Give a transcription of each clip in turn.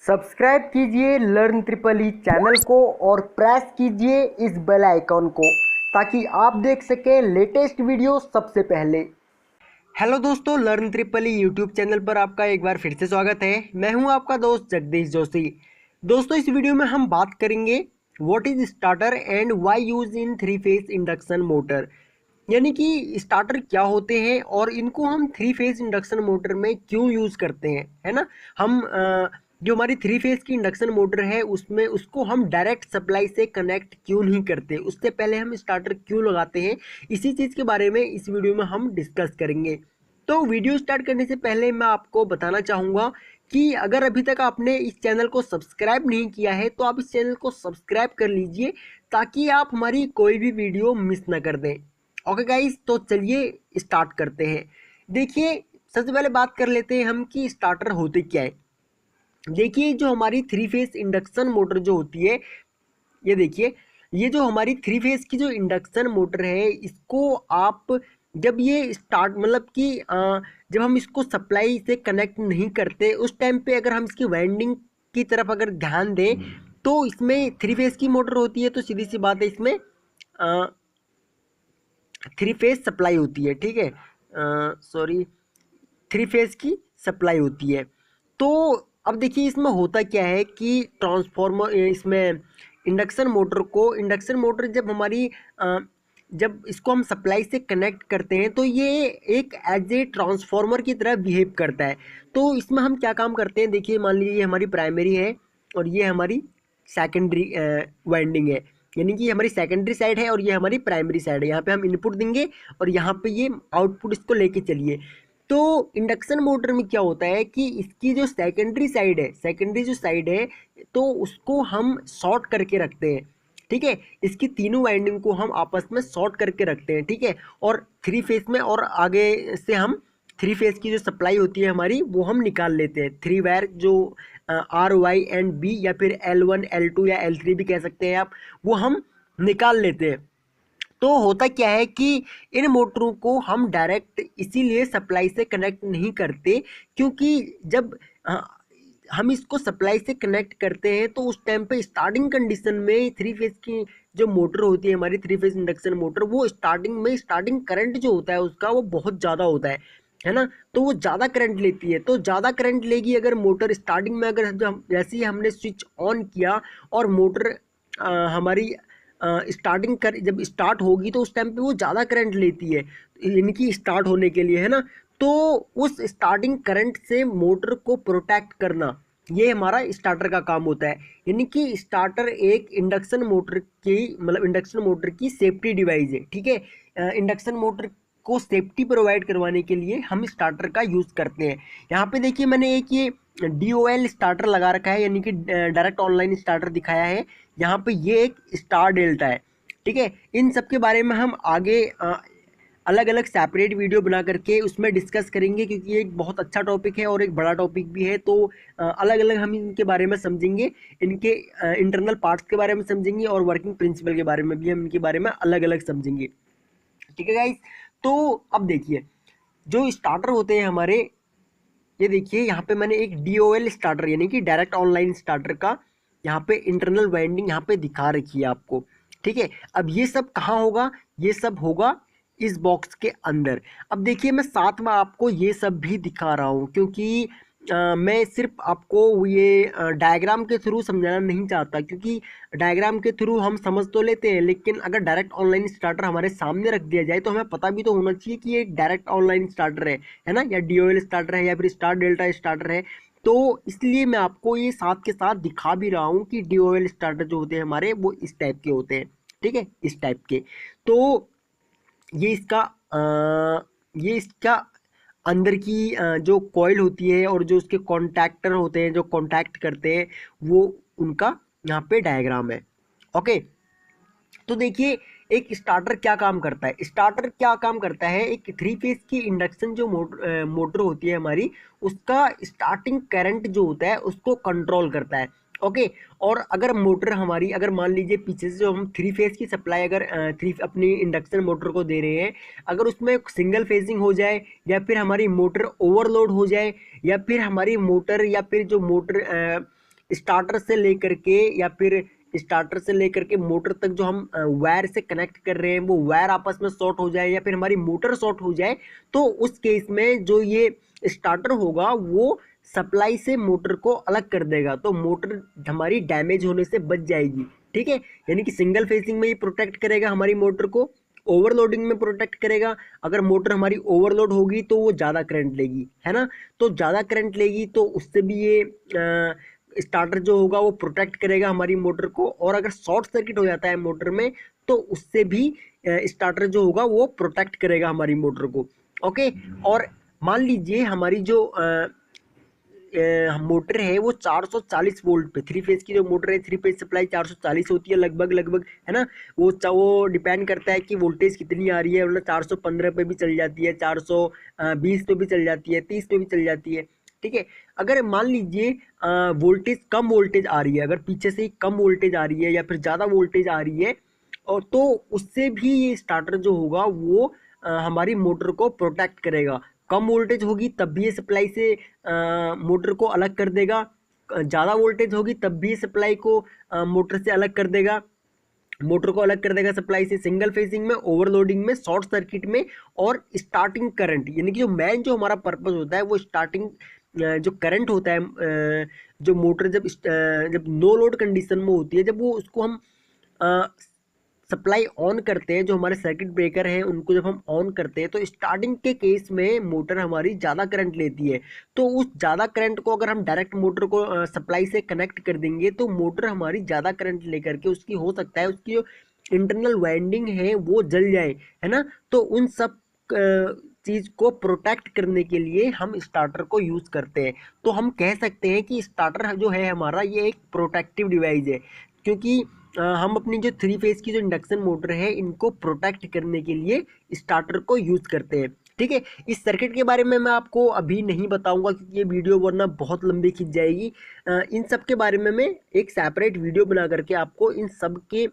Subscribe कीजिए learn triple E channel को और प्रेस कीजिए इस बेल आइकॉन को ताकि आप देख सकें लेटेस्ट वीडियो सबसे पहले। हेलो दोस्तों, learn triple E YouTube channel पर आपका एक बार फिर से स्वागत है। मैं हूं आपका दोस्त जगदीश जोशी। दोस्तों, इस वीडियो में हम बात करेंगे what is starter and why use in three phase induction motor, यानी कि स्टार्टर क्या होते हैं और इनको हम थ्री फेज इंडक्शन मोटर में क्यों यूज़ करते हैं, है ना। हम जो हमारी थ्री फेज की इंडक्शन मोटर है उसमें उसको हम डायरेक्ट सप्लाई से कनेक्ट क्यों नहीं करते, उससे पहले हम स्टार्टर क्यों लगाते हैं, इसी चीज़ के बारे में इस वीडियो में हम डिस्कस करेंगे। तो वीडियो स्टार्ट करने से पहले मैं आपको बताना चाहूँगा कि अगर अभी तक आपने इस चैनल को सब्सक्राइब नहीं किया है तो आप इस चैनल को सब्सक्राइब कर लीजिए ताकि आप हमारी कोई भी वीडियो मिस ना कर दें। ओके गाइस, तो चलिए स्टार्ट करते हैं। देखिए, सबसे पहले बात कर लेते हैं हम कि स्टार्टर होते क्या है। देखिए, जो हमारी थ्री फेज इंडक्शन मोटर जो होती है, ये देखिए, ये जो हमारी थ्री फेज की जो इंडक्शन मोटर है इसको आप जब ये स्टार्ट मतलब कि जब हम इसको सप्लाई से कनेक्ट नहीं करते उस टाइम पे अगर हम इसकी वाइंडिंग की तरफ अगर ध्यान दें तो इसमें थ्री फेज की मोटर होती है तो सीधी सी बात है इसमें थ्री फेज सप्लाई होती है, ठीक है। सॉरी, थ्री फेज की सप्लाई होती है। तो अब देखिए इसमें होता क्या है कि ट्रांसफार्मर इसमें इंडक्शन मोटर जब हमारी जब इसको हम सप्लाई से कनेक्ट करते हैं तो ये एक एज ए ट्रांसफार्मर की तरह बिहेव करता है। तो इसमें हम क्या काम करते हैं, देखिए मान लीजिए ये हमारी प्राइमरी है और ये हमारी सेकेंडरी वाइंडिंग है, यानी कि हमारी सेकेंडरी साइड है और ये हमारी प्राइमरी साइड है। यहाँ पे हम इनपुट देंगे और यहाँ पे ये आउटपुट इसको लेके चलिए। तो इंडक्शन मोटर में क्या होता है कि इसकी जो सेकेंडरी साइड है, सेकेंडरी जो साइड है तो उसको हम शॉर्ट करके रखते हैं, ठीक है। इसकी तीनों वाइंडिंग को हम आपस में शॉर्ट करके रखते हैं, ठीक है। और थ्री फेज में और आगे से हम थ्री फेज की जो सप्लाई होती है हमारी वो हम निकाल लेते हैं। थ्री वायर जो आर वाई एंड बी या फिर L1 L2 या L3 भी कह सकते हैं आप, वो हम निकाल लेते हैं। तो होता क्या है कि इन मोटरों को हम डायरेक्ट इसीलिए सप्लाई से कनेक्ट नहीं करते क्योंकि जब हम इसको सप्लाई से कनेक्ट करते हैं तो उस टाइम पे स्टार्टिंग कंडीशन में थ्री फेज की जो मोटर होती है हमारी थ्री फेज इंडक्शन मोटर, वो स्टार्टिंग करंट जो होता है उसका वो बहुत ज़्यादा होता है ना। तो वो ज़्यादा करंट लेती है, तो ज़्यादा करंट लेगी अगर मोटर स्टार्टिंग में, अगर जैसे ही हमने स्विच ऑन किया और मोटर हमारी स्टार्टिंग कर जब स्टार्ट होगी तो उस टाइम पे वो ज़्यादा करंट लेती है इनकी स्टार्ट होने के लिए, है ना। तो उस स्टार्टिंग करंट से मोटर को प्रोटेक्ट करना ये हमारा स्टार्टर का काम होता है। यानी कि स्टार्टर एक इंडक्शन मोटर की सेफ्टी डिवाइस है, ठीक है। इंडक्शन मोटर को सेफ्टी प्रोवाइड करवाने के लिए हम स्टार्टर का यूज़ करते हैं। यहाँ पे देखिए मैंने एक ये DOL स्टार्टर लगा रखा है, यानी कि डायरेक्ट ऑनलाइन स्टार्टर दिखाया है। यहाँ पे ये एक स्टार डेल्टा है, ठीक है। इन सब के बारे में हम आगे अलग अलग सेपरेट वीडियो बना करके उसमें डिस्कस करेंगे क्योंकि ये एक बहुत अच्छा टॉपिक है और एक बड़ा टॉपिक भी है। तो अलग अलग हम इनके बारे में समझेंगे, इनके इंटरनल पार्ट्स के बारे में समझेंगे और वर्किंग प्रिंसिपल के बारे में भी हम इनके बारे में अलग अलग समझेंगे, ठीक है गाइस। तो अब देखिए जो स्टार्टर होते हैं हमारे, ये देखिए यहाँ पे मैंने एक DOL स्टार्टर यानी कि डायरेक्ट ऑनलाइन स्टार्टर का यहाँ पे इंटरनल वाइंडिंग यहाँ पे दिखा रखी है आपको, ठीक है। अब ये सब कहाँ होगा, ये सब होगा इस बॉक्स के अंदर। अब देखिए मैं साथ में आपको ये सब भी दिखा रहा हूँ क्योंकि मैं सिर्फ आपको ये डायग्राम के थ्रू समझाना नहीं चाहता क्योंकि डायग्राम के थ्रू हम समझ तो लेते हैं लेकिन अगर डायरेक्ट ऑनलाइन स्टार्टर हमारे सामने रख दिया जाए तो हमें पता भी तो होना चाहिए कि ये डायरेक्ट ऑनलाइन स्टार्टर है ना, या DOL स्टार्टर है या फिर स्टार डेल्टा स्टार्टर है। तो इसलिए मैं आपको ये साथ के साथ दिखा भी रहा हूँ कि DOL स्टार्टर जो होते हैं हमारे वो इस टाइप के होते हैं, ठीक है, इस टाइप के। तो ये इसका अंदर की जो कॉइल होती है और जो उसके कॉन्टैक्टर होते हैं जो कॉन्टैक्ट करते हैं वो उनका यहाँ पे डायग्राम है। ओके, तो देखिए एक स्टार्टर क्या काम करता है, स्टार्टर क्या काम करता है, एक थ्री फेज की इंडक्शन जो मोटर होती है हमारी उसका स्टार्टिंग करंट जो होता है उसको कंट्रोल करता है। ओके, और अगर मोटर हमारी, अगर मान लीजिए पीछे से जो हम थ्री फेज की सप्लाई अगर अपनी इंडक्शन मोटर को दे रहे हैं, अगर उसमें सिंगल फेजिंग हो जाए या फिर हमारी मोटर ओवरलोड हो जाए या फिर हमारी मोटर या फिर जो मोटर स्टार्टर से लेकर के या फिर स्टार्टर से लेकर के मोटर तक जो हम वायर से कनेक्ट कर रहे हैं वो वायर आपस में शॉर्ट हो जाए या फिर हमारी मोटर शॉर्ट हो जाए, तो उस केस में जो ये स्टार्टर होगा वो सप्लाई से मोटर को अलग कर देगा, तो मोटर हमारी डैमेज होने से बच जाएगी। ठीक है, यानी कि सिंगल फेसिंग में ये प्रोटेक्ट करेगा हमारी मोटर को, ओवरलोडिंग में प्रोटेक्ट करेगा। अगर मोटर हमारी ओवरलोड होगी तो वो ज़्यादा करंट लेगी, है ना, तो ज़्यादा करंट लेगी तो उससे भी ये स्टार्टर जो होगा वो प्रोटेक्ट करेगा हमारी मोटर को। और अगर शॉर्ट सर्किट हो जाता है मोटर में तो उससे भी स्टार्टर जो होगा वो प्रोटेक्ट करेगा हमारी मोटर को। ओके, और मान लीजिए हमारी जो मोटर है वो 440 वोल्ट पे, थ्री फेज की जो मोटर है, थ्री फेज सप्लाई 440 होती है लगभग लगभग, है ना। वो डिपेंड करता है कि वोल्टेज कितनी आ रही है, मतलब 415 पे भी चल जाती है, 420 पे भी चल जाती है, 30 पे भी चल जाती है। ठीक है, अगर मान लीजिए वोल्टेज कम वोल्टेज आ रही है, अगर पीछे से ही कम वोल्टेज आ रही है या फिर ज़्यादा वोल्टेज आ रही है, और तो उससे भी ये स्टार्टर जो होगा वो हमारी मोटर को प्रोटेक्ट करेगा। कम वोल्टेज होगी तब भी ये सप्लाई से मोटर को अलग कर देगा, ज़्यादा वोल्टेज होगी तब भी सप्लाई को मोटर से अलग कर देगा, मोटर को अलग कर देगा सप्लाई से, सिंगल फेसिंग में, ओवरलोडिंग में, शॉर्ट सर्किट में, और स्टार्टिंग करंट, यानी कि जो हमारा पर्पस होता है वो स्टार्टिंग जो करंट होता है, जो मोटर जब नो लोड कंडीशन में होती है, जब वो उसको हम सप्लाई ऑन करते हैं, जो हमारे सर्किट ब्रेकर हैं उनको जब हम ऑन करते हैं तो स्टार्टिंग के केस में मोटर हमारी ज़्यादा करंट लेती है। तो उस ज़्यादा करंट को अगर हम डायरेक्ट मोटर को सप्लाई से कनेक्ट कर देंगे तो मोटर हमारी ज़्यादा करंट लेकर के उसकी हो सकता है उसकी जो इंटरनल वाइंडिंग है वो जल जाए, है ना। तो उन सब चीज़ को प्रोटेक्ट करने के लिए हम स्टार्टर को यूज़ करते हैं। तो हम कह सकते हैं कि स्टार्टर जो है हमारा ये एक प्रोटेक्टिव डिवाइस है, क्योंकि हम अपनी जो थ्री फेज की जो इंडक्शन मोटर है इनको प्रोटेक्ट करने के लिए स्टार्टर को यूज़ करते हैं। ठीक है, इस सर्किट के बारे में मैं आपको अभी नहीं बताऊंगा क्योंकि ये वीडियो वरना बहुत लंबी खिंच जाएगी। इन सब के बारे में मैं एक सेपरेट वीडियो बना करके आपको इन सब के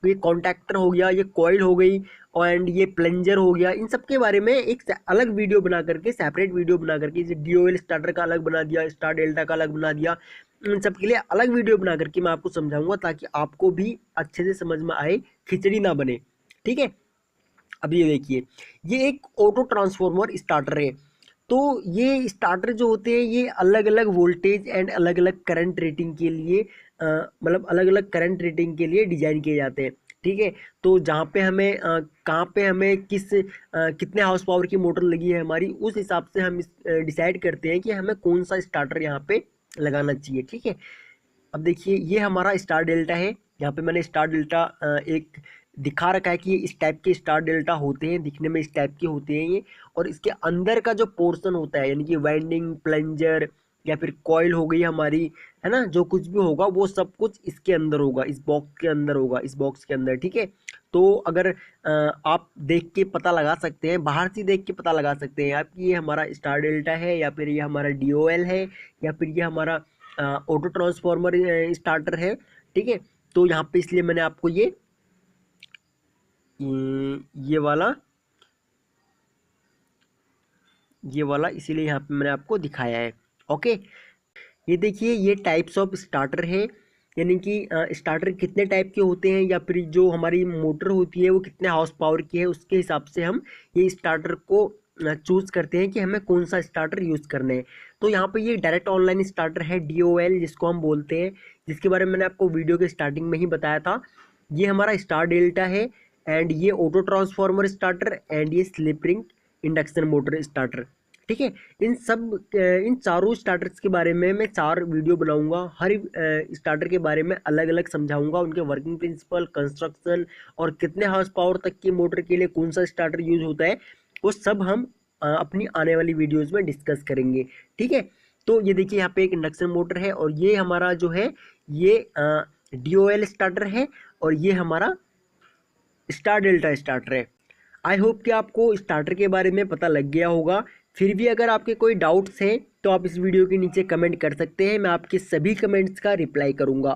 ये कॉन्टैक्टर हो गया, ये कॉइल हो गई, एंड ये प्लंजर हो गया, इन सब के बारे में एक अलग वीडियो बना करके, सेपरेट वीडियो बना करके, जैसे DOL स्टार्टर का अलग बना दिया, स्टार डेल्टा का अलग बना दिया, इन सब के लिए अलग वीडियो बना करके मैं आपको समझाऊंगा ताकि आपको भी अच्छे से समझ में आए, खिचड़ी ना बने। ठीक है, अब ये देखिए, ये एक ऑटो ट्रांसफॉर्मर स्टार्टर है। तो ये स्टार्टर जो होते हैं ये अलग अलग वोल्टेज एंड अलग अलग करंट रेटिंग के लिए मतलब अलग अलग करंट रेटिंग के लिए डिजाइन किए जाते हैं। ठीक है, तो जहाँ पे हमें कहाँ पे हमें कितने हाउस पावर की मोटर लगी है हमारी, उस हिसाब से हम डिसाइड करते हैं कि हमें कौन सा स्टार्टर यहाँ पे लगाना चाहिए। ठीक है, अब देखिए ये हमारा स्टार डेल्टा है, यहाँ पे मैंने स्टार डेल्टा एक दिखा रखा है कि ये इस टाइप के स्टार डेल्टा होते हैं, दिखने में इस टाइप के होते हैं ये। और इसके अंदर का जो पोर्शन होता है यानी कि वाइंडिंग, प्लंजर या फिर कॉइल हो गई हमारी, है ना, जो कुछ भी होगा वो सब कुछ इसके अंदर होगा, इस बॉक्स के अंदर होगा, इस बॉक्स के अंदर। ठीक है, तो अगर आप देख के पता लगा सकते हैं, बाहर से देख के पता लगा सकते हैं आप कि ये हमारा स्टार डेल्टा है या फिर ये हमारा DOL है या फिर ये हमारा ऑटो ट्रांसफॉर्मर स्टार्टर है। ठीक है, तो यहाँ पे इसलिए मैंने आपको ये वाला इसीलिए यहाँ पे मैंने आपको दिखाया है। ओके, ये देखिए ये टाइप्स ऑफ स्टार्टर है, यानी कि स्टार्टर कितने टाइप के होते हैं या फिर जो हमारी मोटर होती है वो कितने हाउस पावर की है, उसके हिसाब से हम ये स्टार्टर को चूज़ करते हैं कि हमें कौन सा स्टार्टर यूज़ करना है। तो यहाँ पे ये डायरेक्ट ऑनलाइन स्टार्टर है, DOL जिसको हम बोलते हैं, जिसके बारे में मैंने आपको वीडियो के स्टार्टिंग में ही बताया था। ये हमारा स्टार डेल्टा है, एंड ये ऑटो ट्रांसफॉर्मर स्टार्टर, एंड ये slip ring induction motor starter. ठीक है, इन चारों स्टार्टर्स के बारे में मैं 4 वीडियो बनाऊंगा, हर स्टार्टर के बारे में अलग अलग समझाऊंगा, उनके वर्किंग प्रिंसिपल, कंस्ट्रक्शन और कितने हाउस पावर तक की मोटर के लिए कौन सा स्टार्टर यूज होता है, वो सब हम अपनी आने वाली वीडियोस में डिस्कस करेंगे। ठीक है, तो ये देखिए यहाँ पे एक इंडक्शन मोटर है और ये हमारा जो है ये DOL स्टार्टर है और ये हमारा स्टार डेल्टा स्टार्टर है। आई होप कि आपको स्टार्टर के बारे में पता लग गया होगा। फिर भी अगर आपके कोई डाउट्स हैं तो आप इस वीडियो के नीचे कमेंट कर सकते हैं, मैं आपके सभी कमेंट्स का रिप्लाई करूंगा।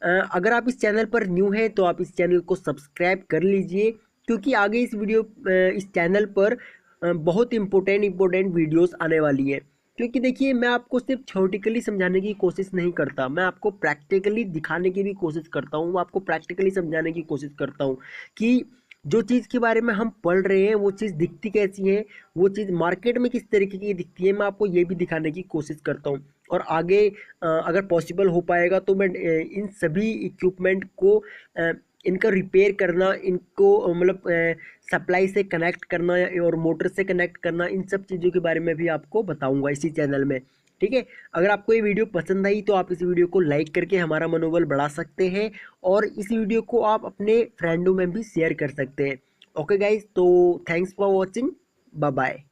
अगर आप इस चैनल पर न्यू हैं तो आप इस चैनल को सब्सक्राइब कर लीजिए, क्योंकि आगे इस चैनल पर बहुत इंपॉर्टेंट वीडियोस आने वाली है। क्योंकि देखिए मैं आपको सिर्फ थ्योरेटिकली समझाने की कोशिश नहीं करता, मैं आपको प्रैक्टिकली दिखाने की भी कोशिश करता हूँ, मैं आपको प्रैक्टिकली समझाने की कोशिश करता हूँ कि जो चीज़ के बारे में हम पढ़ रहे हैं वो चीज़ दिखती कैसी है, वो चीज़ मार्केट में किस तरीके की दिखती है, मैं आपको ये भी दिखाने की कोशिश करता हूँ। और आगे अगर पॉसिबल हो पाएगा तो मैं इन सभी इक्विपमेंट को इनका रिपेयर करना, इनको मतलब सप्लाई से कनेक्ट करना और मोटर से कनेक्ट करना, इन सब चीज़ों के बारे में भी आपको बताऊंगा इसी चैनल में। ठीक है, अगर आपको ये वीडियो पसंद आई तो आप इस वीडियो को लाइक करके हमारा मनोबल बढ़ा सकते हैं और इस वीडियो को आप अपने फ्रेंडों में भी शेयर कर सकते हैं। ओके गाइज, तो thanks for watching, bye bye.